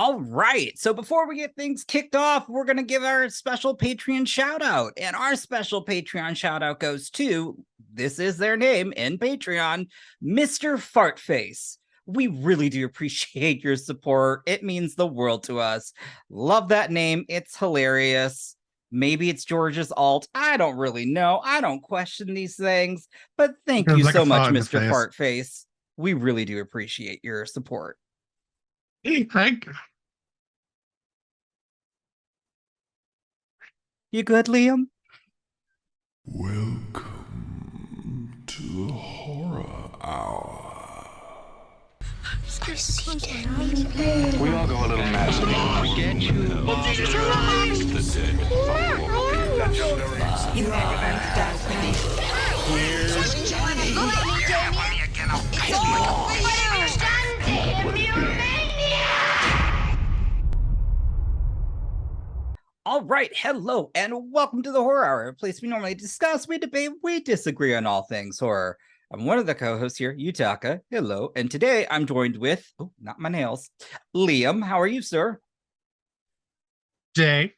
All right. So before we get things kicked off, we're going to give our special Patreon shout out. And our special Patreon shout out goes to, this is their name in Patreon, Mr. Fartface. We really do appreciate your support. It means the world to us. Love that name. It's hilarious. Maybe it's George's alt. I don't really know. I don't question these things. But thank you Like a so much, fart in the Mr. face. Fartface. We really do appreciate your support. Thank you. You good, Liam? Welcome to the Horror Hour. We all go a little mad sometimes. Forget you. All right, hello, and welcome to the Horror Hour, a place we normally discuss, we debate, we disagree on all things horror. I'm one of the co-hosts here, Yutaka. Hello, and today I'm joined with, oh, not my nails, Liam. How are you, sir? Jay.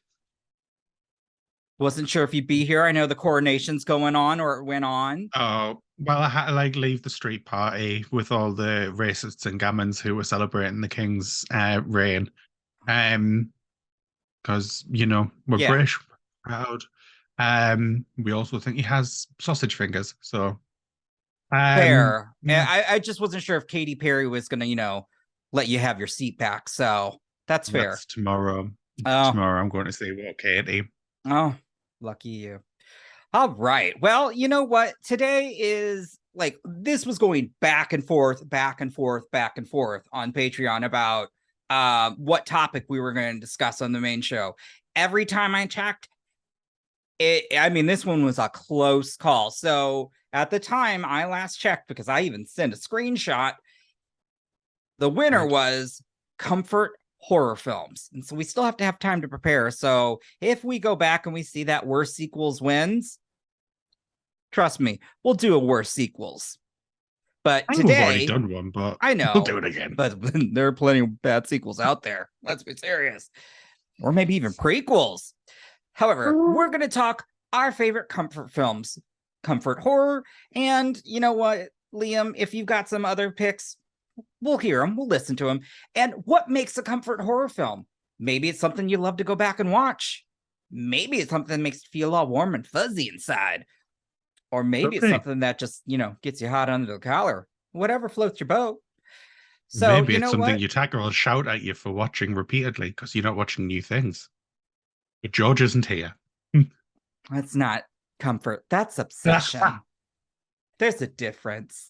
Wasn't sure if you'd be here. I know the coronation's going on, or it went on. Oh, well, I had to leave the street party with all the racists and gammons who were celebrating the king's reign. Because, we're British, proud. We also think he has sausage fingers, so... Fair. I just wasn't sure if Katy Perry was going to, let you have your seat back, so that's fair. That's tomorrow. Oh. Tomorrow I'm going to see what Katie. Oh, lucky you. All right. Well, you know what? Today is this was going back and forth on Patreon about what topic we were going to discuss on the main show. Every time I checked, this one was a close call. So at the time I last checked, because I even sent a screenshot, the winner was comfort horror films. And so we still have to have time to prepare. So if we go back and we see that worst sequels wins, trust me, we'll do a worst sequels. But today, we've already done one, but I know we'll do it again. But there are plenty of bad sequels out there. Let's be serious. Or maybe even prequels. However, we're going to talk our favorite comfort films, comfort horror. And you know what, Liam, if you've got some other picks, we'll hear them. We'll listen to them. And what makes a comfort horror film? Maybe it's something you love to go back and watch. Maybe it's something that makes you feel all warm and fuzzy inside. Or maybe it's something that just, gets you hot under the collar. Whatever floats your boat. So maybe it's something Yutaka will shout at you for watching repeatedly because you're not watching new things. But George isn't here. That's not comfort. That's obsession. There's a difference.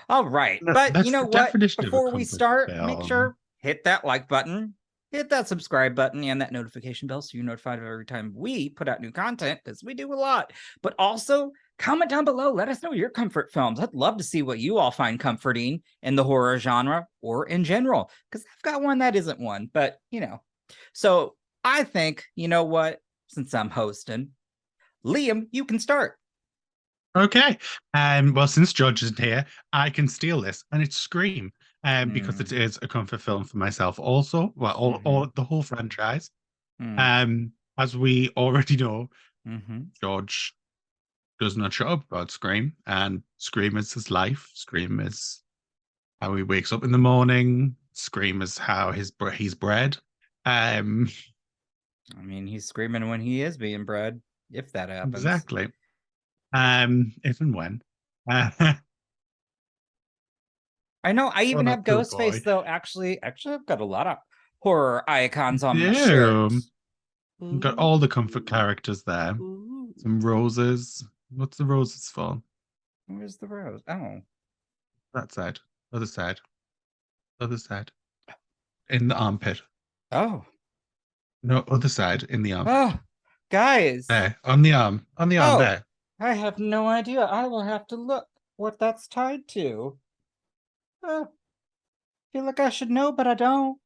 All right. But you know what? Before we start, make sure hit that like button, hit that subscribe button, and that notification bell so you're notified of every time we put out new content, because we do a lot. But also, comment down below. Let us know your comfort films. I'd love to see what you all find comforting in the horror genre or in general, because I've got one that isn't one, but So I think, since I'm hosting, Liam, you can start. Okay. Well, since George isn't here, I can steal this, and it's Scream, because it is a comfort film for myself also. Well, all the whole franchise. As we already know, George does not shut up about Scream, and Scream is his life. Scream is how he wakes up in the morning. Scream is how he's bred. He's screaming when he is being bred, if that happens. Exactly. If and when. I know. I even have Ghostface, though. Actually, I've got a lot of horror icons on my shirt. We've got all the comfort characters there. Some roses. What's the roses for? Where's the rose? Oh. That side. Other side. Other side. In the armpit. Oh. No, other side. In the armpit. Oh, guys. There. On the arm. On the arm there. I have no idea. I will have to look what that's tied to. I feel like I should know, but I don't.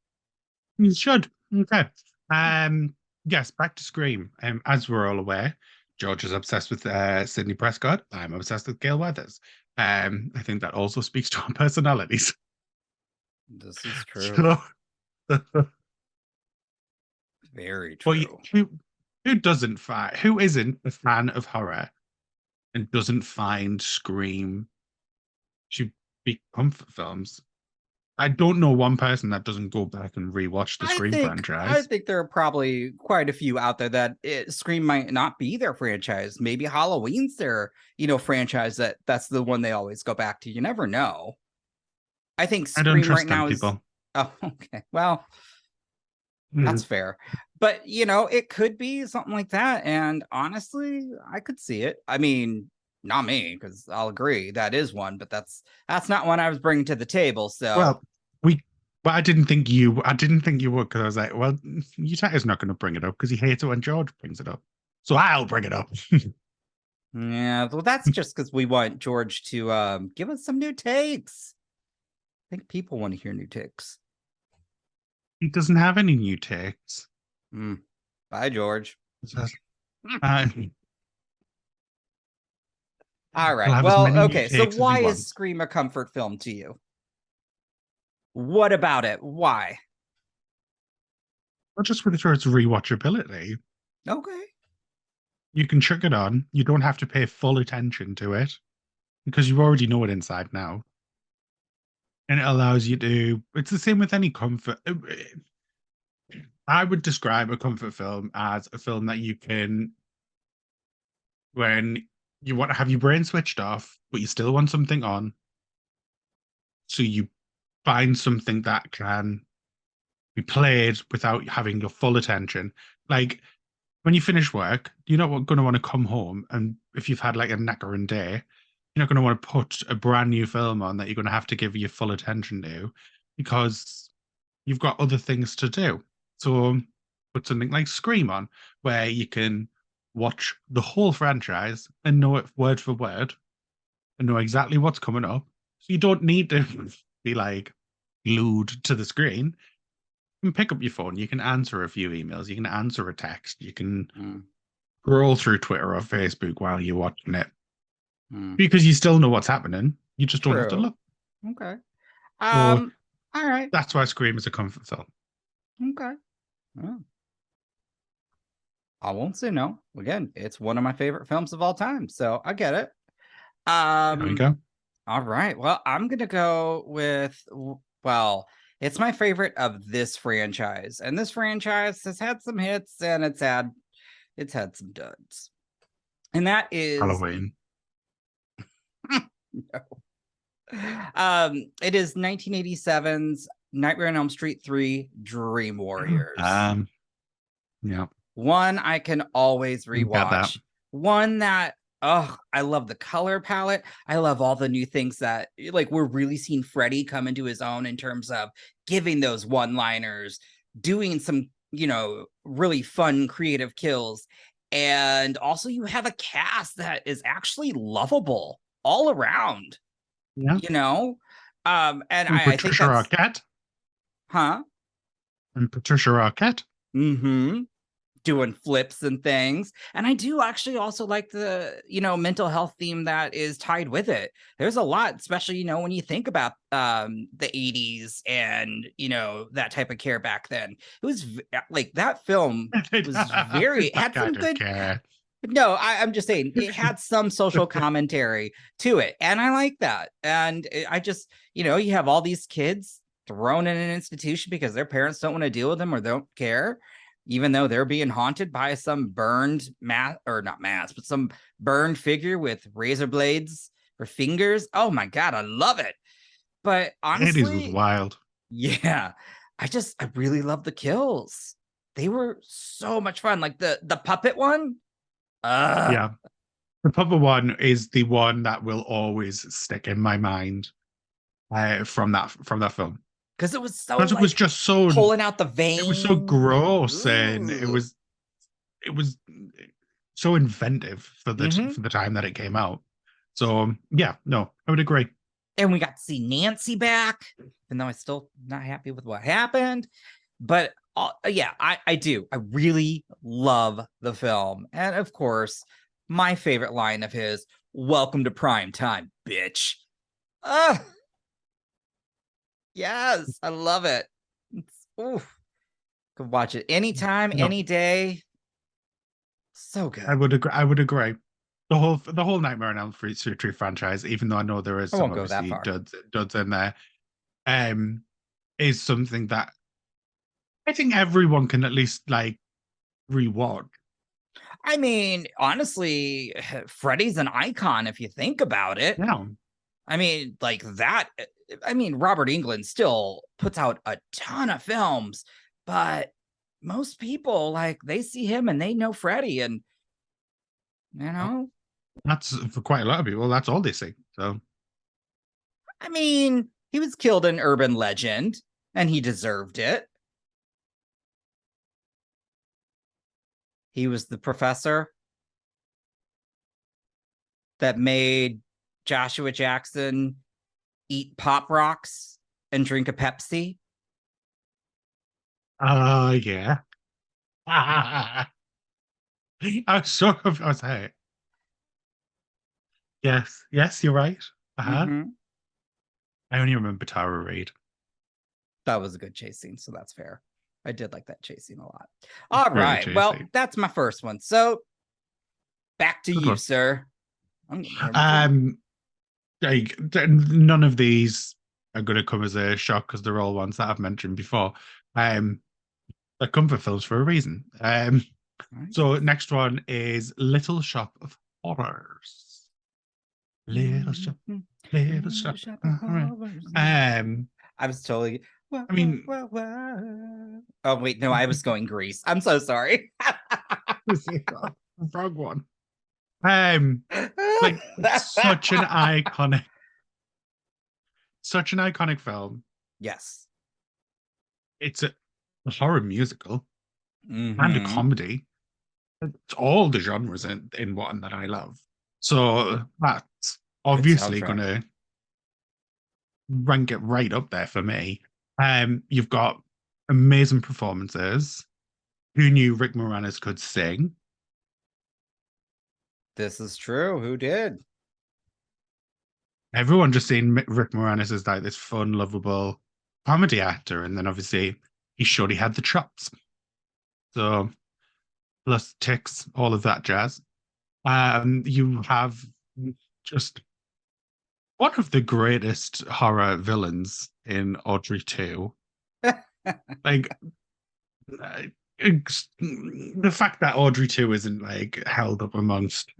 You should. Okay. Yes, back to Scream. As we're all aware, George is obsessed with Sidney Prescott. I'm obsessed with Gail Weathers. I think that also speaks to our personalities. This is true. Very But true. who isn't a fan of horror and doesn't find Scream to be comfort films? I don't know one person that doesn't go back and rewatch the Scream I franchise. think there are probably quite a few out there that Scream might not be their franchise. Maybe Halloween's their, franchise that's the one they always go back to. You never know. I think I don't Scream right trust them now is. people. Oh, okay. Well, that's Mm. fair. But, it could be something like that. And honestly, I could see it. I mean, not me, because I'll agree that is one, but that's not one I was bringing to the table. So, Well, but I didn't think you would, because I was like, well, Yutaka's not going to bring it up because he hates it when George brings it up. So I'll bring it up. yeah, well, that's just because we want George to give us some new takes. I think people want to hear new takes. He doesn't have any new takes. Bye, George. Uh, All he'll right. have as Well, many new okay. So takes as he why is wants. Scream a comfort film to you? What about it? Why? Not just for its rewatchability. Okay. You can chuck it on. You don't have to pay full attention to it because you already know it inside now. And it allows you to. It's the same with any comfort. I would describe a comfort film as a film that you can, when you want to have your brain switched off, but you still want something on. So you find something that can be played without having your full attention. Like when you finish work, you're not going to want to come home, and if you've had like a knackering day, you're not going to want to put a brand new film on that you're going to have to give your full attention to because you've got other things to do. So put something like Scream on, where you can watch the whole franchise and know it word for word and know exactly what's coming up. So you don't need to be like glued to the screen. You can pick up your phone, you can answer a few emails, you can answer a text, you can scroll through Twitter or Facebook while you're watching it. Because you still know what's happening. You just don't have to look. Okay. So all right. that's why Scream is a comfort film. Okay. Well, I won't say no. Again, it's one of my favorite films of all time, so I get it. There we go. All right. Well, I'm gonna go with it's my favorite of this franchise, and this franchise has had some hits and it's had some duds, and that is Halloween. No. It is 1987's Nightmare on Elm Street 3 Dream Warriors. Yeah. One I can always rewatch. One that I love the color palette. I love all the new things that like we're really seeing Freddy come into his own in terms of giving those one-liners, doing some, really fun creative kills. And also you have a cast that is actually lovable all around. Yeah. And I think Patricia that's Arquette. Huh? And Patricia Arquette. Mm-hmm. Doing flips and things. And I do actually also like the, mental health theme that is tied with it. There's a lot, especially, when you think about the 80s and, that type of care back then. It was like that film was very had some good care. No, I'm just saying it had some social commentary to it. And I like that. And I just, you have all these kids thrown in an institution because their parents don't want to deal with them or don't care, even though they're being haunted by some burned but some burned figure with razor blades for fingers. Oh my God, I love it. But honestly, 80s was wild. Yeah, I really love the kills. They were so much fun. Like the puppet one. Yeah. The puppet one is the one that will always stick in my mind from that film. Because it was so because it was just so pulling out the vein. It was so gross. Ooh. And it was so inventive for the time that it came out. So yeah, no, I would agree. And we got to see Nancy back, even though I'm still not happy with what happened. But yeah, I do. I really love the film. And of course, my favorite line of his, "Welcome to prime time, bitch." Yes, I love it. Could watch it anytime, No. any day. So good. I would agree. I would agree. The whole Nightmare on Elm Street franchise, even though I know there is I some won't go that obviously far. duds in there, is something that I think everyone can at least like rewatch. I mean, honestly, Freddy's an icon if you think about it. Yeah. I mean, like that. I mean, Robert Englund still puts out a ton of films, but most people like they see him and they know Freddy, and you know, That's for quite a lot of people. That's all they see. So I mean, he was killed in urban legend, and he deserved it. He was the professor that made Joshua Jackson eat Pop Rocks and drink a Pepsi. yeah. I was like, yes, you're right. Mm-hmm. I only remember Tara Reid. That was a good chase scene, so that's fair. I did like that chase scene a lot. All Very right. Well, chasey. that's my first one. So back to Good you, one. sir. I'm Like, none of these are going to come as a shock because they're all ones that I've mentioned before. They're comfort films for a reason. So next one is Little Shop of Horrors. Little Shop, Little Shop. of Horrors. I was totally. I mean, Oh wait, no, I was going Grease. I'm so sorry. wrong one. Like such an iconic film. Yes. It's a horror musical and a Mhm. comedy. It's all the genres in one that I love. So that's obviously soundtrack. gonna rank it right up there for me. You've got amazing performances. Who knew Rick Moranis could sing? This is true. Who did? Everyone just seen Rick Moranis as like this fun, lovable comedy actor, and then obviously he surely had the chops. So plus ticks, all of that jazz. You have just one of the greatest horror villains in Audrey 2. Like the fact that Audrey 2 isn't like held up amongst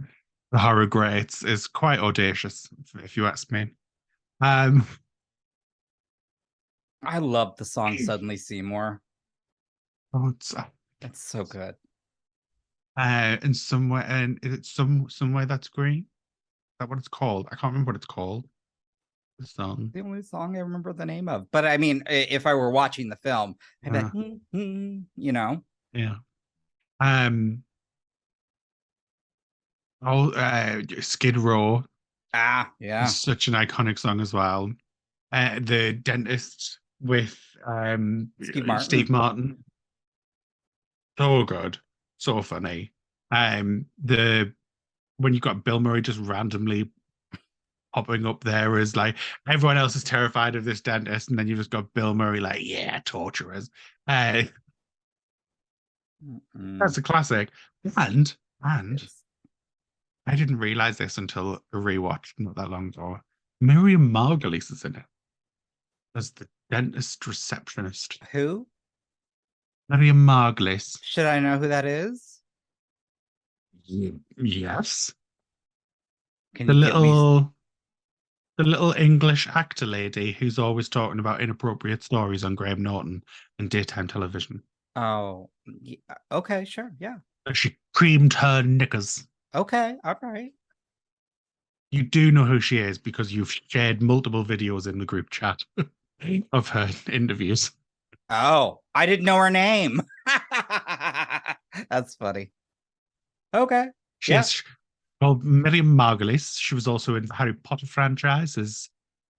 the horror greats is quite audacious, if you ask me. I love the song Suddenly Seymour. Oh, It's so good. in some way, and is it some way that's green? Is that what it's called? I can't remember what it's called. The song. The only song I remember the name of. But I mean, if I were watching the film, I'd be like, you know. Yeah. Skid Row. Yeah. Is such an iconic song as well. The Dentist with Steve Martin. So good. So funny. The when you got Bill Murray just randomly popping up there as like everyone else is terrified of this dentist, and then you just got Bill Murray like, yeah, torturers. That's a classic. And I didn't realize this until a rewatch not that long ago. Miriam Margolyes is in it as the dentist receptionist. Who? Miriam Margolyes. Should I know who that is? Yes. Can The you give me... little English actor lady who's always talking about inappropriate stories on Graham Norton and daytime television. Oh, yeah. Okay, sure. Yeah. She creamed her knickers. Okay, all right. You do know who she is because you've shared multiple videos in the group chat of her interviews. Oh, I didn't know her name. That's funny. Okay. She's called Miriam Margolyes. She was also in the Harry Potter franchise as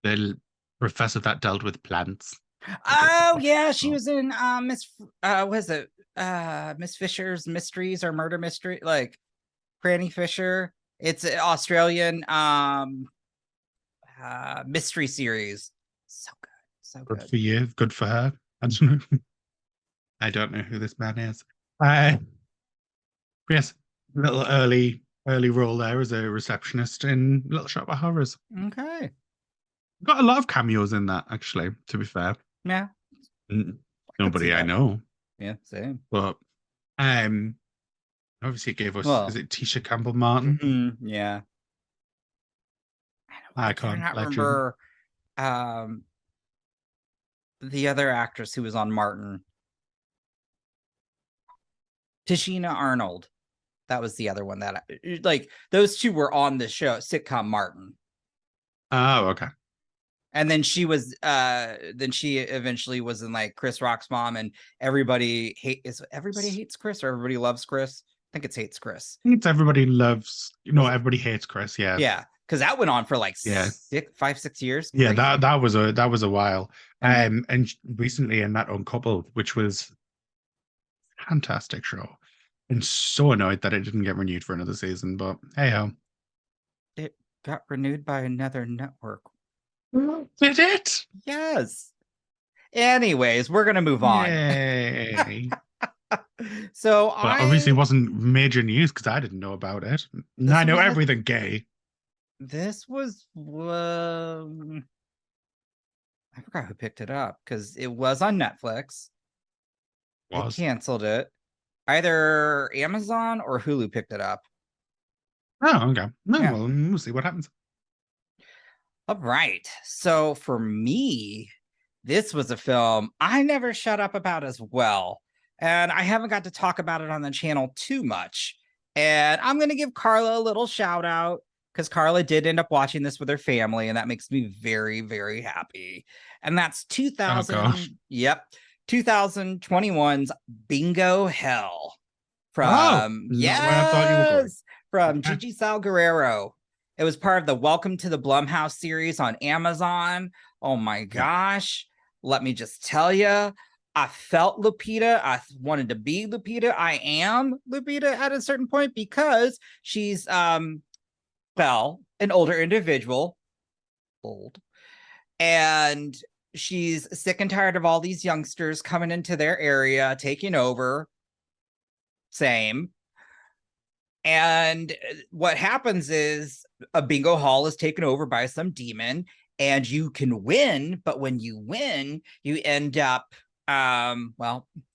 the professor that dealt with plants. Oh yeah, she was in Miss Fisher's Mysteries or Murder Mystery, like Granny Fisher. It's an Australian mystery series. So good. So good. Good for you. Good for her. I don't know. I don't know who this man is. Uh, yes, little early role there as a receptionist in Little Shop of Horrors. Okay. Got a lot of cameos in that, actually, to be fair. Yeah. I could see Nobody I that. know. Yeah, same. But obviously it gave us, Well, is it Tisha Campbell Martin? Yeah. I Icon, cannot legend. remember the other actress who was on Martin. Tashina Arnold. That was the other one that like those two were on the show sitcom Martin. Oh, okay. And then she eventually was in like Chris Rock's mom, and everybody hates Chris or everybody loves Chris. I think it's hates Chris. It's everybody loves, everybody hates Chris, yeah. Yeah, because that went on for like Yeah. 6 years. Yeah, Crazy. that was a while. And recently in that Uncoupled, which was a fantastic show. And so annoyed that it didn't get renewed for another season, but hey ho. It got renewed by another network. Did it? Yes. Anyways, we're gonna move on. Yay. So obviously wasn't major news because I didn't know about it. And I know everything gay. This was I forgot who picked it up because it was on Netflix. They canceled it. Either Amazon or Hulu picked it up. Oh, okay. No, yeah. Well, we'll see what happens. All right. So for me, this was a film I never shut up about as well. And I haven't got to talk about it on the channel too much. And I'm going to give Carla a little shout out because Carla did end up watching this with her family. And that makes me very, very happy. And that's 2021's Bingo Hell from from Gigi Salguero. It was part of the Welcome to the Blumhouse series on Amazon. Oh my gosh. Let me just tell you, I felt Lupita. I wanted to be Lupita. I am Lupita at a certain point because she's an older individual, old, and she's sick and tired of all these youngsters coming into their area, taking over. Same. And what happens is a bingo hall is taken over by some demon, and you can win, but when you win, you end up having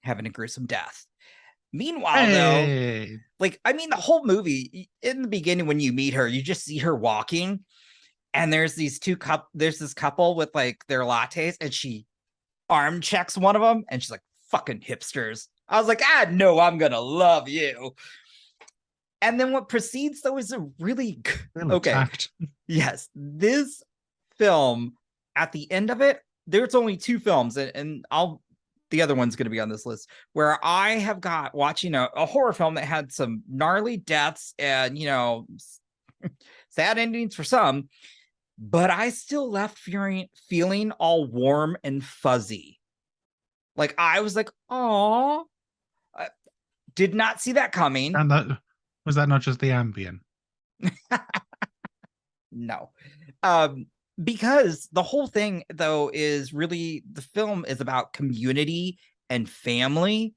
a gruesome death. Meanwhile, though, the whole movie, in the beginning when you meet her, you just see her walking, and there's this couple with like their lattes, and she arm checks one of them, and she's like, fucking hipsters. I was like, no, I'm gonna love you. And then what proceeds, though, is a really tact. Yes, this film, at the end of it, there's only 2 films, and the other one's going to be on this list, where I have got watching a horror film that had some gnarly deaths and, sad endings for some, but I still left feeling all warm and fuzzy. Like, I was like, oh, did not see that coming. And was that not just the Ambien? No. Because the whole thing, though, is really, the film is about community and family.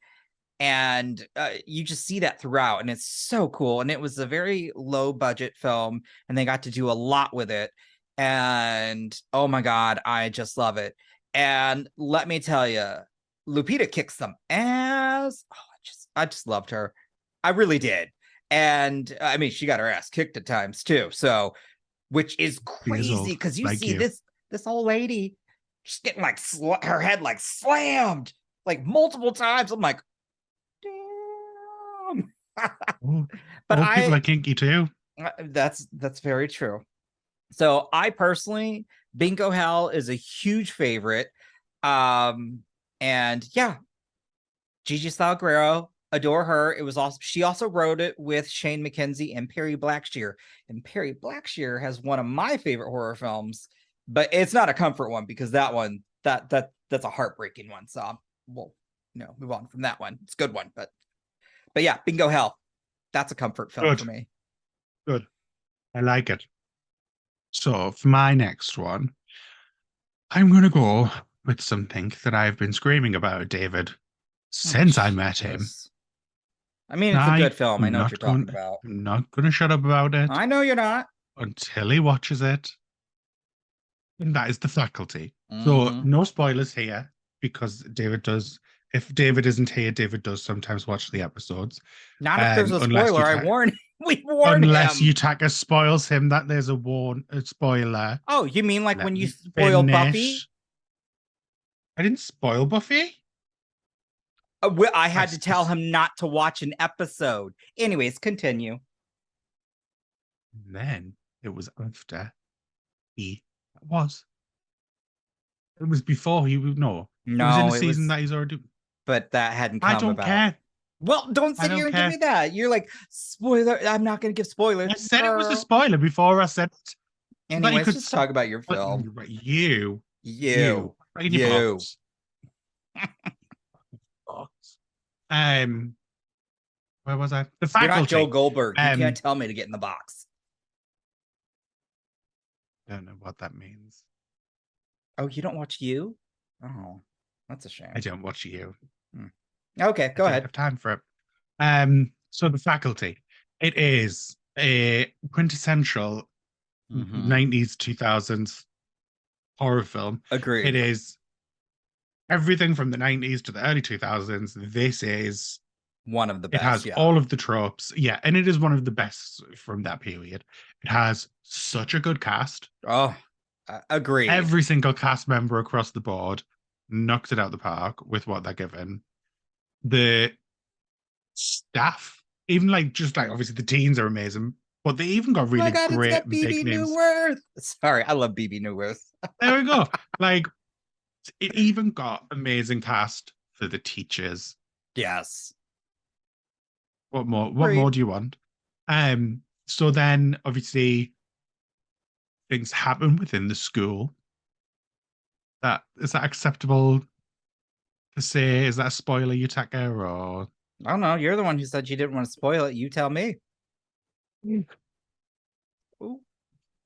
And you just see that throughout. And it's so cool. And it was a very low budget film. And they got to do a lot with it. And oh my God, I just love it. And let me tell you, Lupita kicks some ass. Oh, I just loved her. I really did. And I mean, she got her ass kicked at times too. So, which is crazy because you see this old lady just getting like her head like slammed like multiple times. I'm like, damn. But people are kinky too. That's very true. So I personally, Bingo Hell is a huge favorite. And yeah, Gigi Salguero, adore her. It was also, she also wrote it with Shane McKenzie and Perry Blackshear. And Perry Blackshear has one of my favorite horror films, but it's not a comfort one because that one, that's a heartbreaking one. So we'll move on from that one. It's a good one, but yeah, Bingo Hell. That's a comfort film for me. Good. I like it. So for my next one, I'm going to go with something that I've been screaming about, David, since I met him. I mean, it's a good film. I know what you're talking about. I'm not going to shut up about it. I know you're not. Until he watches it. And that is The Faculty. So no spoilers here, because David does. If David isn't here, David does sometimes watch the episodes. Not if there's a spoiler. I warn. We warn unless him. Yutaka spoils him that there's a spoiler. Oh, you mean like when you spoil Buffy? I didn't spoil Buffy. I had to tell him not to watch an episode. Anyways, continue. And then it was after he was. It was before he would know. No, it was in a season that he's already. But that hadn't come about. I don't care. Well, don't sit here and give me that. You're like, spoiler. I'm not going to give spoilers. I said it was a spoiler before I said it. Anyways, so just talk about your film. You. Where was I? The Faculty. You're not Joe Goldberg. You can't tell me to get in the box. I don't know what that means. Oh, you don't watch You? Oh, that's a shame. I don't watch You. Okay, go ahead. I have time for it. So The Faculty. It is a quintessential 90s, 2000s horror film. Agreed. It is everything from the 90s to the early 2000s. This is one of the best. It has all of the tropes. Yeah, and it is one of the best from that period. It has such a good cast. Oh, agreed. Every single cast member across the board knocked it out the park with what they're given. The staff, even obviously the teens are amazing, but they even got really great big names. Newworth. Sorry, I love BB Newworth. There we go. It even got amazing cast for the teachers. Yes. What more? What more do you want? So then obviously things happen within the school. Is that acceptable to say? Is that a spoiler, Yutaka, or I don't know. You're the one who said you didn't want to spoil it. You tell me. Ooh.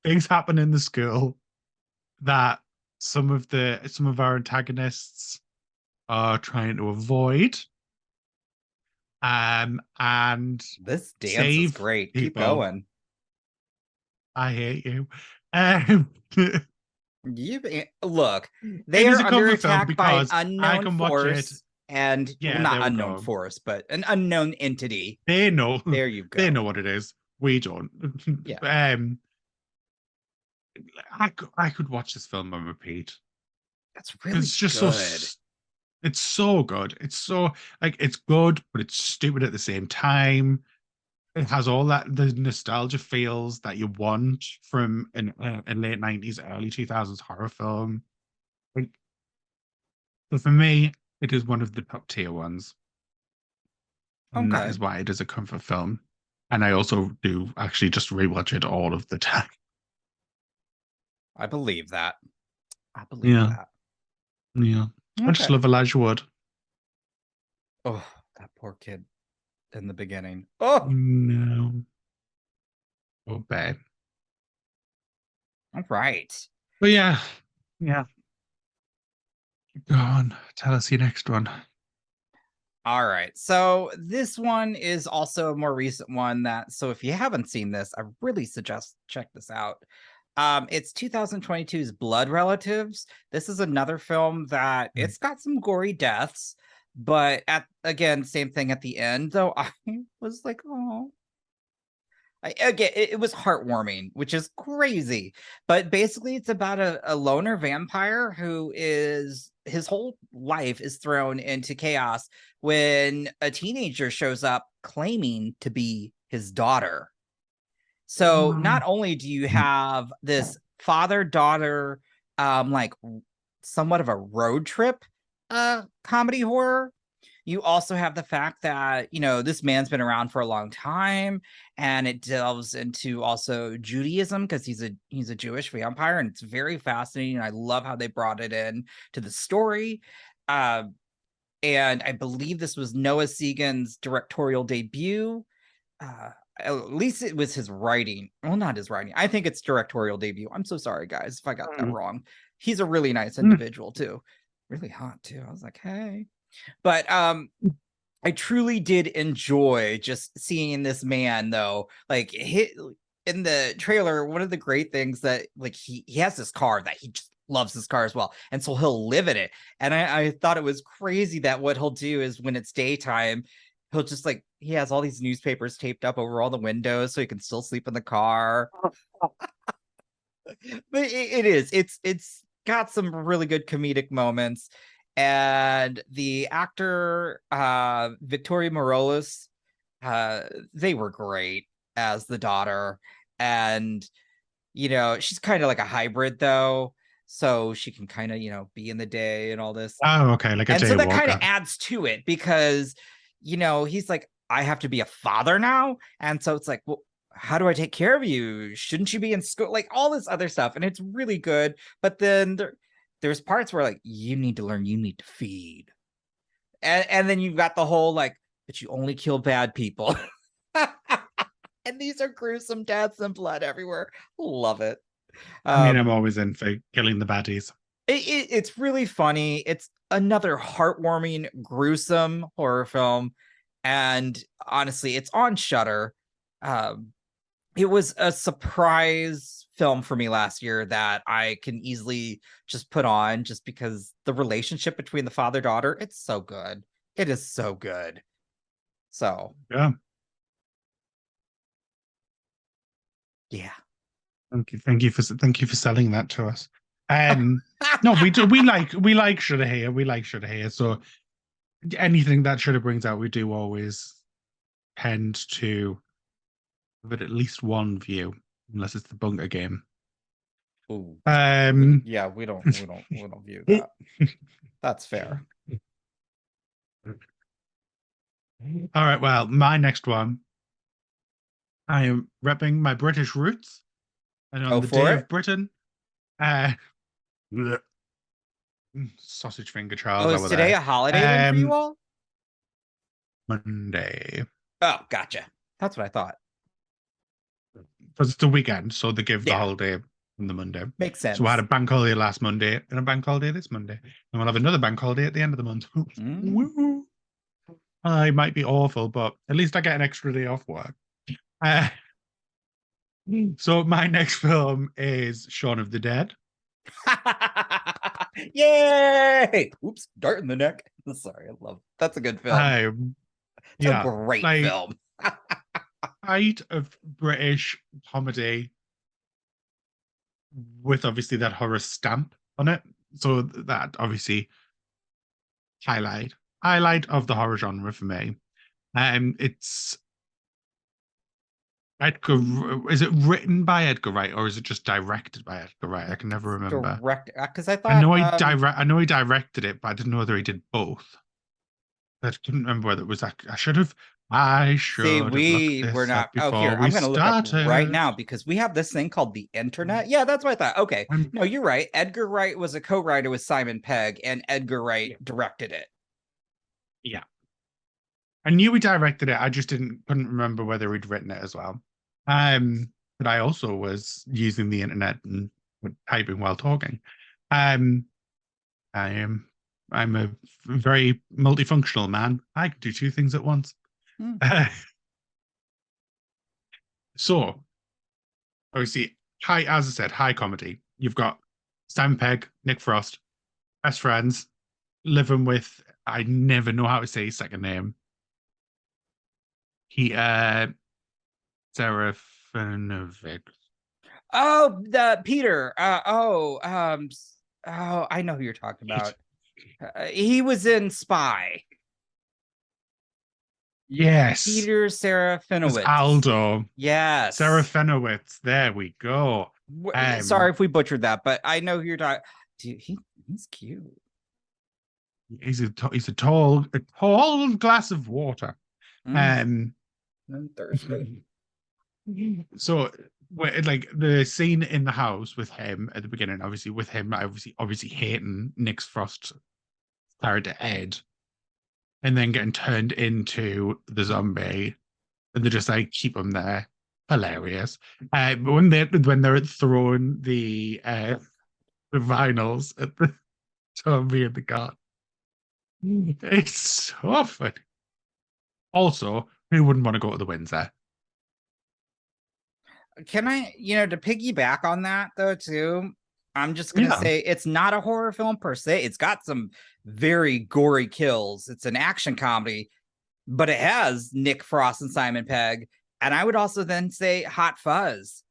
Things happen in the school that some of our antagonists are trying to avoid. And this dance is great. People. Keep going. I hate you. Look, they are under attack by an unknown force, and not unknown force, but an unknown entity. They know. There you go. They know what it is. We don't. Yeah. I could watch this film on repeat. That's really it's just good. It's so good. It's so it's good, but it's stupid at the same time. It has all the nostalgia feels that you want from a late 90s, early 2000s horror film. But for me, it is one of the top tier ones. And that is why it is a comfort film. And I also do actually just rewatch it all of the time. I believe that. that. Yeah. Okay. I just love Elijah Wood. Oh, that poor kid in the beginning. Oh no. Oh, babe. All right. But yeah. Go on. Tell us your next one. All right. So this one is also a more recent one so if you haven't seen this, I really suggest check this out. It's 2022's Blood Relatives. This is another film that it's got some gory deaths, but again, same thing at the end, though. I was like, oh. It was heartwarming, which is crazy. But basically, it's about a loner vampire who his whole life is thrown into chaos when a teenager shows up claiming to be his daughter. So not only do you have this father-daughter, somewhat of a road trip comedy horror, you also have the fact that, this man's been around for a long time, and it delves into also Judaism because he's a Jewish vampire, and it's very fascinating. I love how they brought it in to the story. And I believe this was Noah Segan's directorial debut. At least it was his writing. Well, not his writing. I think it's directorial debut. I'm so sorry, guys, if I got that wrong. He's a really nice individual, too. Really hot, too. I was like, hey. But I truly did enjoy just seeing this man, though. Like in the trailer, one of the great things that like he has this car that he just loves his car as well, and so he'll live in it. And I thought it was crazy that what he'll do is when it's daytime, he'll just like he has all these newspapers taped up over all the windows so he can still sleep in the car. But it's got some really good comedic moments, and the actor Victoria Morelos, they were great as the daughter. And she's kind of like a hybrid though, so she can kind of be in the day and all this. Oh, okay, like a And so that kind of daywalker. adds to it because he's like, I have to be a father now, and so it's like, well, how do I take care of you? Shouldn't you be in school? Like all this other stuff, and it's really good. But then there's parts where like you need to learn, you need to feed, and then you've got the whole like, but you only kill bad people, and these are gruesome deaths and blood everywhere. Love it. I mean, I'm always in for killing the baddies. It's really funny. It's another heartwarming, gruesome horror film, and honestly, it's on Shudder. It was a surprise film for me last year that I can easily just put on just because the relationship between the father-daughter, it's so good. It is so good. So Yeah. Yeah. Thank you for selling that to us. No, we do. We like Shudder here. We like Shudder here. So anything that Shudder brings out, we do always tend to give it at least one view, unless it's the bunker game. Ooh. Yeah, we don't view that. That's fair. All right. Well, my next one. I am repping my British roots, and on the day of Britain, sausage finger Charles. Oh, is today a holiday then for you all? Monday. Oh, gotcha. That's what I thought. Because it's the weekend, so they give the holiday on the Monday. Makes sense. So I had a bank holiday last Monday and a bank holiday this Monday. And we'll have another bank holiday at the end of the month. I might be awful, but at least I get an extra day off work. So my next film is Shaun of the Dead. Yay! Oops, dart in the neck. Sorry, that's a good film. It's a great film. Height of British comedy with obviously that horror stamp on it. So that obviously highlight of the horror genre for me. It's Edgar. Is it written by Edgar Wright or is it just directed by Edgar Wright? I can never remember. Because I thought I know he directed it, but I didn't know whether he did both. I couldn't remember whether it was that. I should have. See, we were not. Oh, here, I'm going to look up right now because we have this thing called the internet. Yeah, that's what I thought. Okay. No, you're right. Edgar Wright was a co-writer with Simon Pegg, and Edgar Wright directed it. Yeah. I knew he directed it. I just couldn't remember whether he'd written it as well. But I also was using the internet and typing while talking. I'm a very multifunctional man. I can do two things at once. So, obviously, as I said, high comedy. You've got Simon Pegg, Nick Frost, best friends, living with, I never know how to say his second name. Serafinovic. Oh, the Peter. I know who you're talking about. He was in Spy. Yes. Peter Serafinowicz. Aldo. Yes. Serafinowicz. There we go. Sorry if we butchered that, but I know who you're talking. Dude, he's cute. He's a tall glass of water. I'm thirsty. So, like the scene in the house with him at the beginning, obviously hating Nick Frost's character Ed, and then getting turned into the zombie, and they just like keep him there. Hilarious. But when they're throwing the vinyls at the zombie in the garden, It's so funny. Also, who wouldn't want to go to the Windsor? Can I, to piggyback on that though, too? I'm just gonna Yeah. say it's not a horror film per se. It's got some very gory kills. It's an action comedy, but it has Nick Frost and Simon Pegg. And I would also then say Hot Fuzz.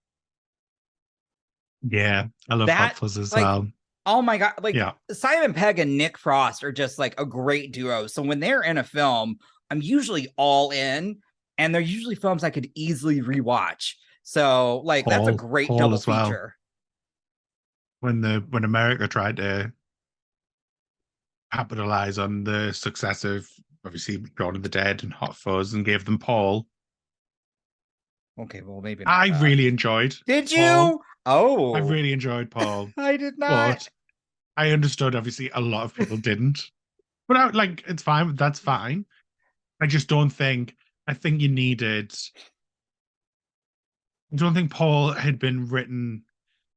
Yeah, I love Hot That, Fuzz as like, well. oh my God, like Yeah. Simon Pegg and Nick Frost are just like a great duo. So when they're in a film, I'm usually all in, and they're usually films I could easily rewatch. So like that's a great Paul double as well. feature. When America tried to capitalize on the success of obviously Shaun of the Dead and Hot Fuzz and gave them Paul. Okay, well maybe not I that. really enjoyed. Did you? Paul. Oh, I really enjoyed Paul. I did not. But I understood obviously a lot of people didn't. But it's fine. That's fine. I just don't think. I think you needed. I don't think Paul had been written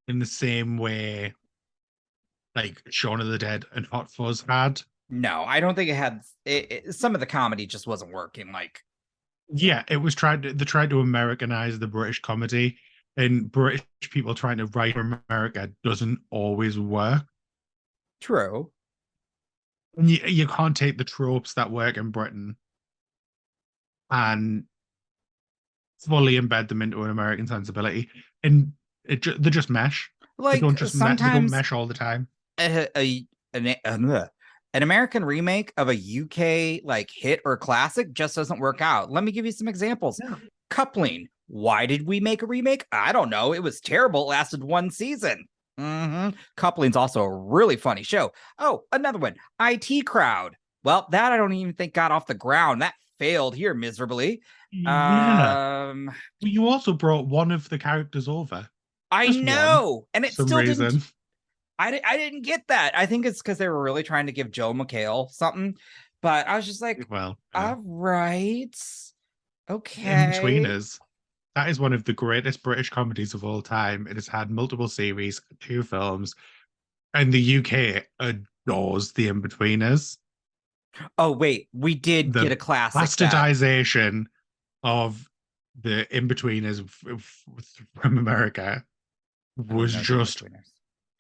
in the same way like Shaun of the Dead and Hot Fuzz had. No, I don't think it had some of the comedy just wasn't working. Like, yeah, it was they tried to Americanize the British comedy, and British people trying to write for America doesn't always work. true. And you can't take the tropes that work in Britain and fully embed them into an American sensibility, and they just mesh. They Like don't just they don't mesh all the time. An American remake of a UK like hit or classic just doesn't work out. Let me give you some examples. Yeah. Coupling. Why did we make a remake? I don't know. It was terrible. It lasted one season. Coupling's also a really funny show. Oh, another one. IT Crowd. Well, that I don't even think got off the ground. That failed here miserably. Yeah. You also brought one of the characters over. I know, and it still didn't. I didn't get that. I think it's because they were really trying to give Joe McHale something, but I was just like, well, all right, okay. In-Betweeners. That is one of the greatest British comedies of all time. It has had multiple series, 2 films, and the UK adores the In-Betweeners. Oh wait, we did get a classic. Bastardization of the In-Betweeners from America was just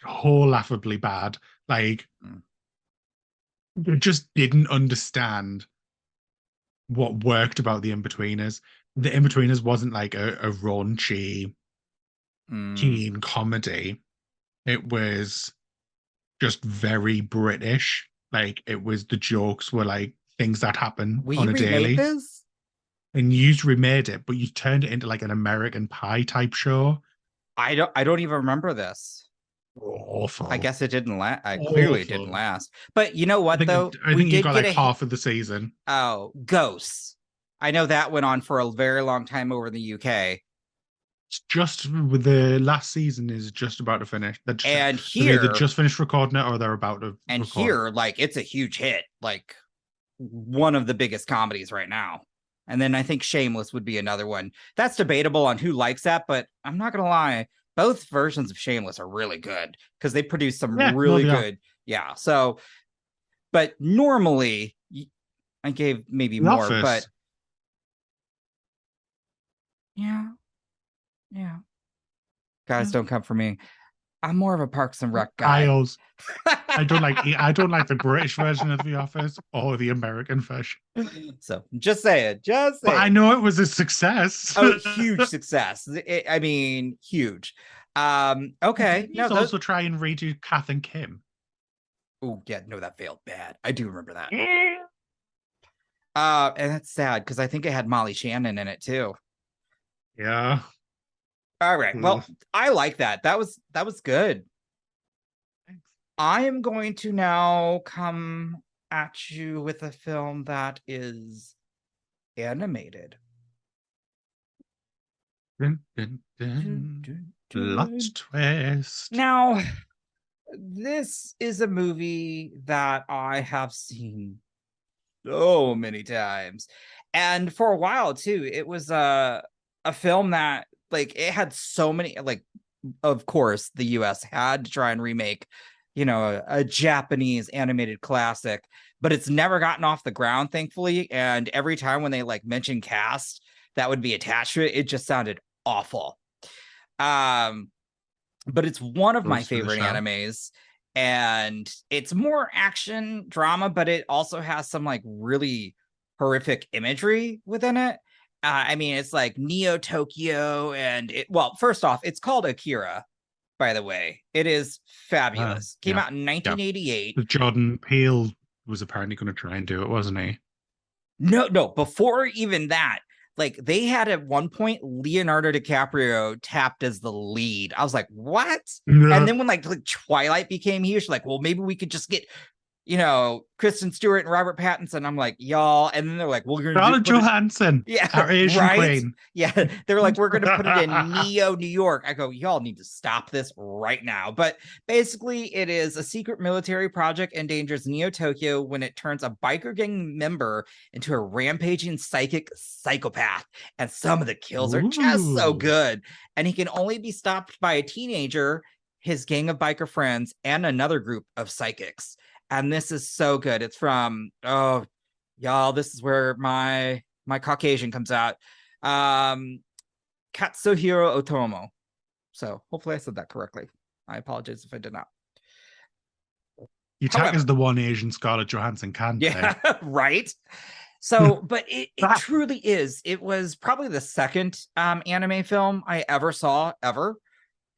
whole laughably bad. Like, you just didn't understand what worked about the In-Betweeners. The In-Betweeners wasn't like a raunchy teen comedy. It was just very British. Like, it was, the jokes were like things that happen on a daily. This? And you remade it, but you turned it into like an American Pie type show. I don't even remember this. Awful. I guess it didn't last. I clearly didn't last. But you know what, though? I think you got like half of the season. Oh, Ghosts. I know that went on for a very long time over in the UK. It's just with the last season is just about to finish. And here, they just finished recording it, or they're about to. And here, like, it's a huge hit, like one of the biggest comedies right now. And then I think Shameless would be another one. That's debatable on who likes that, but I'm not gonna lie, both versions of Shameless are really good because they produce some really good. Yeah. So, but normally I gave maybe more, Office. But yeah. Guys, don't come for me. I'm more of a Parks and Rec guy. I don't like the British version of The Office or the American version. So just say it. But I know it was a success. Oh, huge success. I mean, huge. Okay. He's also try and redo Kath and Kim. Oh, yeah, no, that failed bad. I do remember that. And that's sad because I think it had Molly Shannon in it too. Yeah. All right. Well, I like that. That was good. Thanks. I am going to now come at you with a film that is animated. Plot twist. Now, this is a movie that I have seen so many times. And for a while, too, it was a film that, like, it had so many, like, of course, the US had to try and remake a Japanese animated classic, but it's never gotten off the ground, thankfully. And every time when they like mention cast that would be attached to it, it just sounded awful. But it's one of my favorite animes, and it's more action drama, but it also has some like really horrific imagery within it. I mean, it's like Neo Tokyo, and first off, it's called Akira, by the way. It is fabulous. Came out in 1988. Jordan Peele was apparently going to try and do it, wasn't he? No, before even that, like they had at one point Leonardo DiCaprio tapped as the lead. I was like, what? And then when like Twilight became huge, like, well, maybe we could just get Kristen Stewart and Robert Pattinson. I'm like, y'all. And then they're like, well, we're going to Johansson. Yeah. Our Asian queen. Yeah. They're like, we're going to put it in Neo New York. I go, y'all need to stop this right now. But basically, it is a secret military project endangers Neo Tokyo when it turns a biker gang member into a rampaging psychic psychopath. And some of the kills are just so good. And he can only be stopped by a teenager, his gang of biker friends, and another group of psychics. And this is so good. It's from, y'all, this is where my Caucasian comes out. Katsuhiro Otomo. So hopefully I said that correctly. I apologize if I did not. Yutaka is the one Asian Scarlett Johansson can play. Right. So, but it truly is. It was probably the second anime film I ever saw, ever.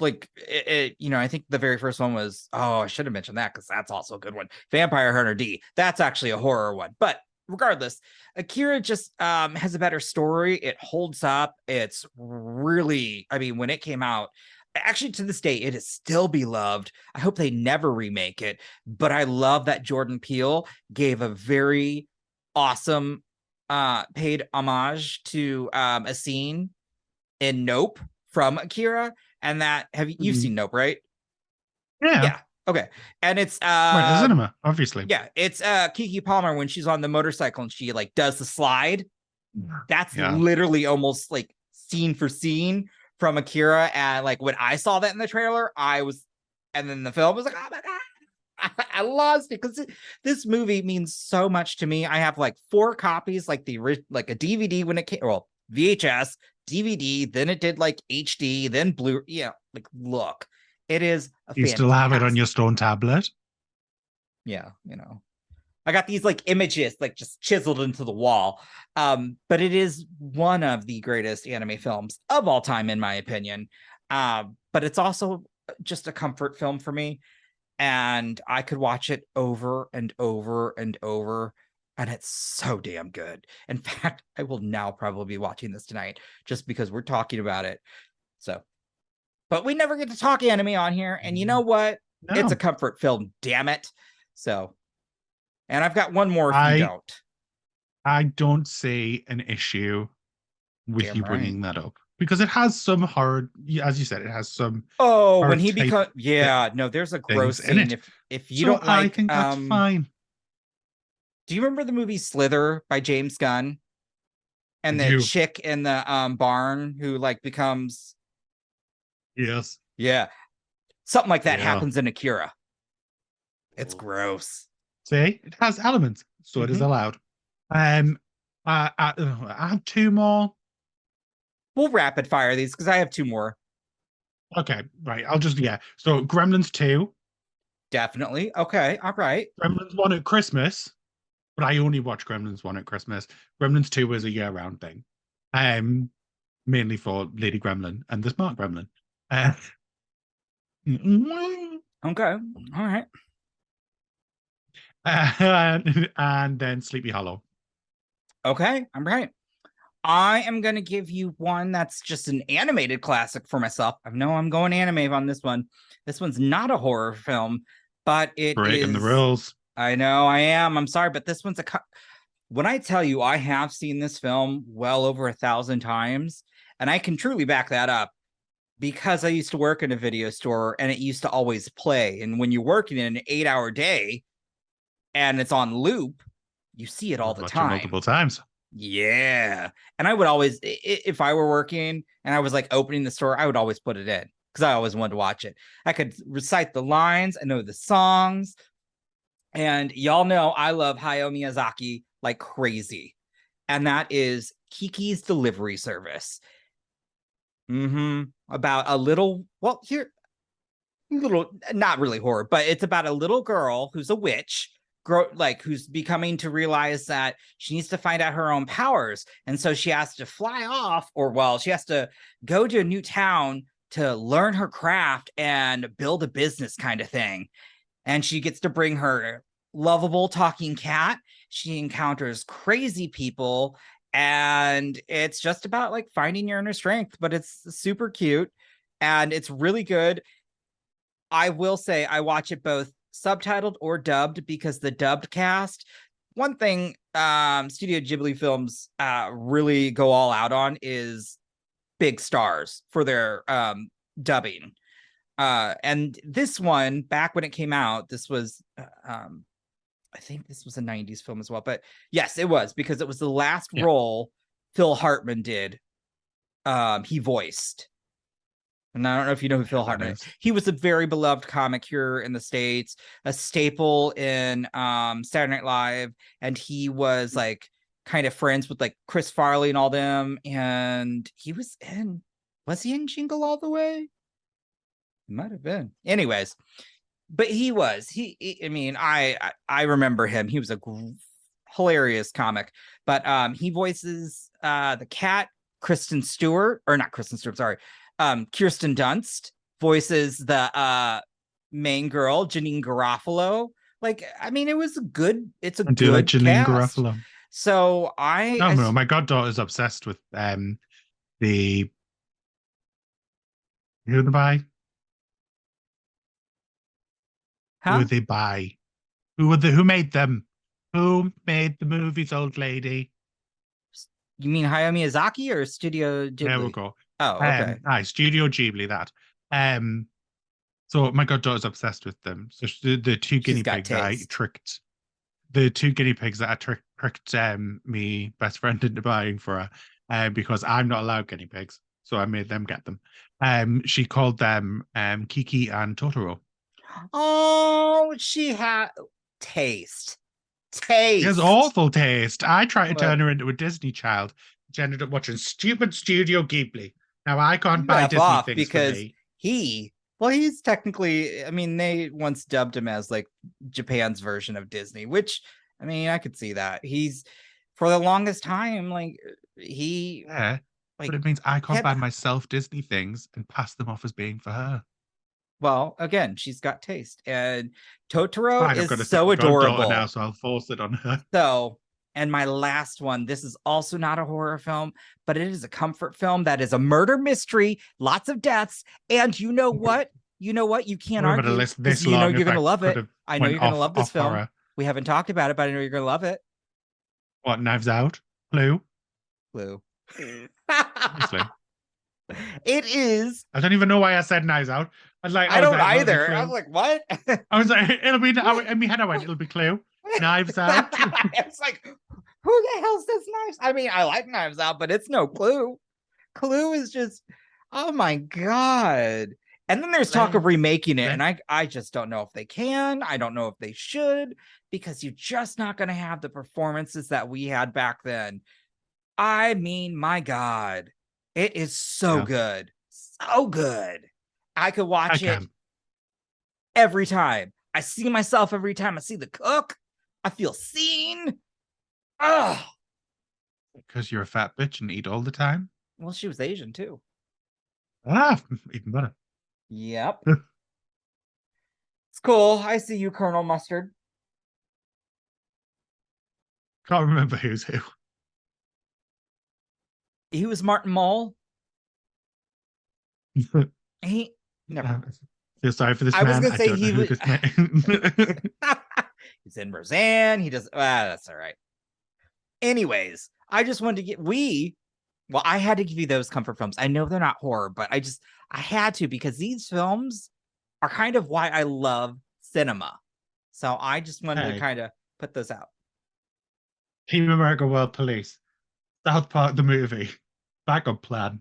Like I think the very first one was, I should have mentioned that because that's also a good one. Vampire Hunter D. That's actually a horror one. But regardless, Akira just has a better story. It holds up. It's really, I mean, when it came out, actually to this day, it is still beloved. I hope they never remake it. But I love that Jordan Peele gave a very awesome paid homage to a scene in Nope from Akira. And that you've seen Nope, right? Yeah. Okay. And it's the cinema, obviously. Yeah, it's Kiki Palmer when she's on the motorcycle and she like does the slide. That's literally almost like scene for scene from Akira. And like when I saw that in the trailer, and then the film was like, oh my god, I lost it because this movie means so much to me. I have like 4 copies, like a DVD when it came, VHS. DVD, then it did like HD, then blue. Yeah, like look, it is. You still have it on your stone tablet? Yeah, I got these like images like just chiseled into the wall. But it is one of the greatest anime films of all time, in my opinion. But it's also just a comfort film for me, and I could watch it over and over and over. And it's so damn good. In fact, I will now probably be watching this tonight just because we're talking about it. So, but we never get to talk anime on here. And you know what? No. It's a comfort film, damn it. So, and I've got one more if you don't. I don't see an issue with you bringing that up because it has some horror, as you said, it has some. Oh, when he becomes, there's a gross scene. If you don't like, I think that's fine. Do you remember the movie Slither by James Gunn? And the chick in the barn who like becomes. Yes. Yeah. Something like that happens in Akira. It's gross. See, it has elements, so it is allowed. I have 2 more. We'll rapid fire these because I have 2 more. Okay, right. I'll just So Gremlins 2. Definitely. Okay. All right. Gremlins 1 at Christmas. But I only watch Gremlins 1 at Christmas. Gremlins 2 is a year-round thing. Mainly for Lady Gremlin and the Smart Gremlin. Okay. All right. And then Sleepy Hollow. Okay. I'm right. I am going to give you one that's just an animated classic for myself. I know I'm going anime on this one. This one's not a horror film, but it Breaking the rules. I know I am. I'm sorry, but this one's when I tell you I have seen this film well over 1,000 times, and I can truly back that up because I used to work in a video store and it used to always play. And when you're working in an 8-hour day and it's on loop, you see it all the time. Multiple times. Yeah. And I would always, if I were working and I was like opening the store, I would always put it in because I always wanted to watch it. I could recite the lines, I know the songs, and y'all know I love Hayao Miyazaki like crazy, and that is Kiki's Delivery Service. About a little, well, here, little, not really horror, but it's about a little girl who's a witch, who's becoming to realize that she needs to find out her own powers, and so she has to fly off, or well, she has to go to a new town to learn her craft and build a business kind of thing. And she gets to bring her lovable talking cat. She encounters crazy people, and it's just about like finding your inner strength, but it's super cute and it's really good. I will say I watch it both subtitled or dubbed, because the dubbed cast, one thing Studio Ghibli films really go all out on is big stars for their dubbing. And this one, back when it came out, this was I think this was a 90s film as well, but yes, it was, because it was the last role Phil Hartman did. He voiced. And I don't know if you know who Phil Hartman is. He was a very beloved comic here in the States, a staple in Saturday Night Live, and he was like kind of friends with like Chris Farley and all them. And he was he in Jingle All the Way? He might have been. Anyways, but I mean, I remember him. He was a hilarious comic, but he voices the cat, Kirsten Dunst voices the main girl, Janine Garofalo. Like, I mean, it's a good like Janine cast. Garofalo. So my goddaughter's obsessed with the who they buy. Huh? Who they buy? Who made them? Who made the movies, old lady? You mean Hayao Miyazaki or Studio Ghibli? There we go. Oh, okay. Studio Ghibli, that. So my goddaughter's obsessed with them. So the two guinea pigs that I tricked, me best friend into buying for her, because I'm not allowed guinea pigs, so I made them get them. She called them Kiki and Totoro. Oh, she had taste. She has awful taste. I tried to turn her into a Disney child. She ended up watching stupid Studio Ghibli. Now I can't buy Disney things because for me. He's technically, I mean, they once dubbed him as like Japan's version of Disney, which, I mean, I could see that. He's, for the longest time, like, but it means I can't buy myself Disney things and pass them off as being for her. Well, again, she's got taste, and Totoro is so adorable now, so I'll force it on her. So, and my last one, this is also not a horror film, but it is a comfort film that is a murder mystery, lots of deaths, and you know what? You can't argue, because you know you're going to love it. I know you're going to love this film. Horror. We haven't talked about it, but I know you're going to love it. What, Knives Out? Clue? Obviously. It is. I don't even know why I said Knives Out. I don't either. I was like, what? I was like, it'll be, in my head I went, it'll be Clue. Knives Out. It's like, who the hell says Knives? I mean, I like Knives Out, but it's no Clue. Clue is just, oh my God. And then there's talk of remaking it, and I just don't know if they can. I don't know if they should, because you're just not going to have the performances that we had back then. I mean, my God, it is so good. So good. I could watch it every time. I see myself every time I see the cook. I feel seen. Oh, because you're a fat bitch and eat all the time. Well, she was Asian too. Even better. Yep. It's cool. I see you, Colonel Mustard. Can't remember who's who. He was Martin Mull. Never. Feel sorry for this man. I was going to say he was. He's in Roseanne. He does. That's all right. Anyways, I just wanted to get I had to give you those comfort films. I know they're not horror, but I had to, because these films are kind of why I love cinema. So I just wanted to kind of put those out. Team America World Police, South Park the movie, Backup Plan,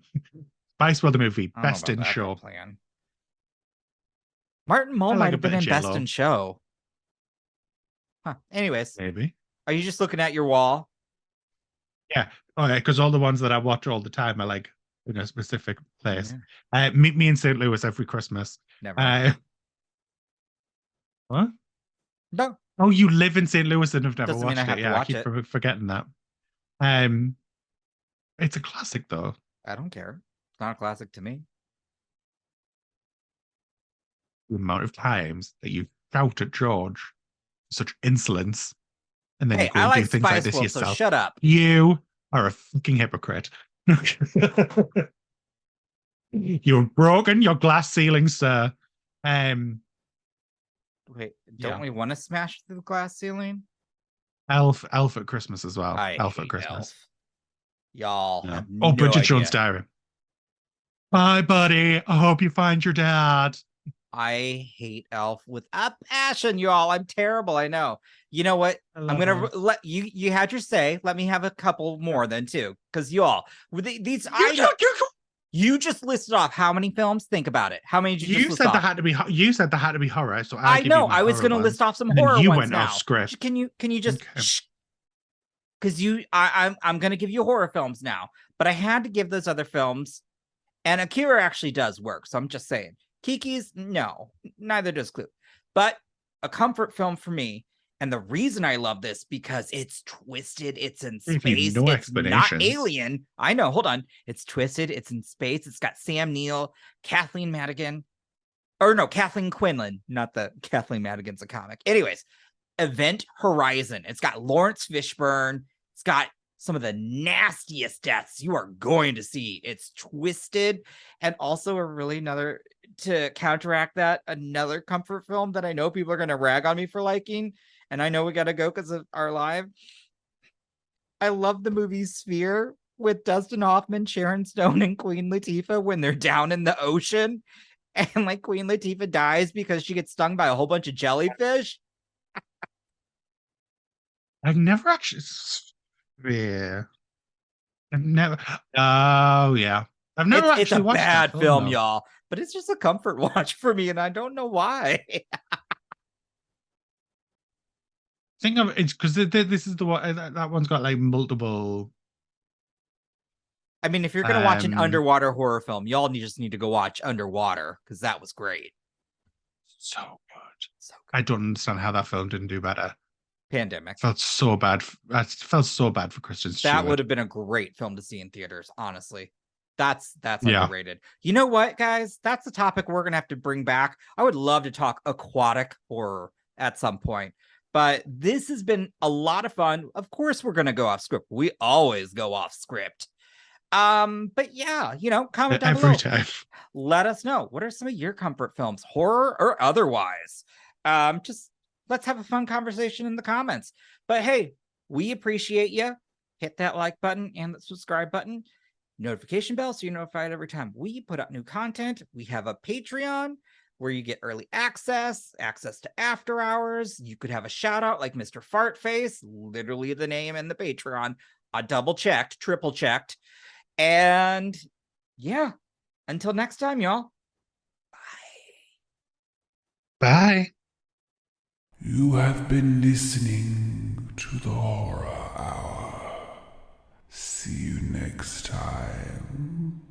Spice World the movie, Best in Show. Plan. Martin Mull I like might a have been bit of in Best J-Lo. in Show. Huh. Anyways, Maybe. are you just looking at your wall? Yeah. Oh, yeah, because all the ones that I watch all the time are like in a specific place. Yeah. Meet me in St. Louis every Christmas. Never. What? No, Oh, you live in St. Louis and have never doesn't mean I watched have it. to Yeah, I watch keep it. forgetting that. Um, it's a classic though. I don't care. It's not a classic to me. The amount of times that you shout at George, such insolence, and then you Hey, go I and do like things like Spice this World, so yourself. shut up. You are a fucking hypocrite. You're broken your glass ceiling, sir. Wait, don't Yeah. we want to smash through the glass ceiling? Elf at Christmas as well. I Elf at hate Christmas. Elf. Y'all Yeah. have Oh, no Bridget Jones' idea. Diary. Bye, buddy. I hope you find your dad. I hate Elf with a passion, y'all. I'm terrible. I know. You know what? I'm gonna Elf. let you. You had your say. Let me have a couple more then too, because y'all these I know. You just listed off how many films? Think about it. How many did you just list said off? there had to be. You said there had to be horror, so I give know. you my I was horror going to list ones, off some and then horror you ones went now. off script. Can you just Okay. because I'm going to give you horror films now, but I had to give those other films, and Akira actually does work. So I'm just saying, Kiki's no, neither does Clue, but a comfort film for me. And the reason I love this because it's twisted, it's in space, no it's not explanations. Alien. I know, hold on. It's twisted, it's in space, it's got Sam Neill, Kathleen Madigan, or no, Kathleen Quinlan, not the Kathleen Madigan's a comic. Anyways, Event Horizon. It's got Lawrence Fishburne. It's got some of the nastiest deaths you are going to see. It's twisted, and also a really another to counteract that, another comfort film that I know people are going to rag on me for liking, and I know we got to go because of our live. I love the movie Sphere with Dustin Hoffman, Sharon Stone, and Queen Latifah when they're down in the ocean, and like Queen Latifah dies because she gets stung by a whole bunch of jellyfish. I've never actually. Yeah. I've never. Oh yeah. I've never It's actually a watched bad that film, though. y'all, but it's just a comfort watch for me, and I don't know why. Think of it's because this is the one that one's got like multiple. I mean, if you're gonna watch an underwater horror film, y'all just need to go watch Underwater because that was great. So good. So good. I don't understand how that film didn't do better. Pandemic. Felt so bad. I felt so bad for Kristen Stewart. That would have been a great film to see in theaters, honestly. That's Yeah. underrated. You know what, guys? That's a topic we're gonna have to bring back. I would love to talk aquatic horror at some point. But this has been a lot of fun. Of course, we're gonna go off script. We always go off script. But yeah, comment down below. Every time. Let us know, what are some of your comfort films, horror or otherwise. Just let's have a fun conversation in the comments. But hey, we appreciate you. Hit that like button and the subscribe button, notification bell, so you're notified every time we put up new content. We have a Patreon where you get early access to after hours. You could have a shout out like Mr. Fartface, literally the name in the Patreon. I double checked, triple checked. And yeah, until next time, y'all. Bye. Bye. You have been listening to the Horror Hour. See you next time.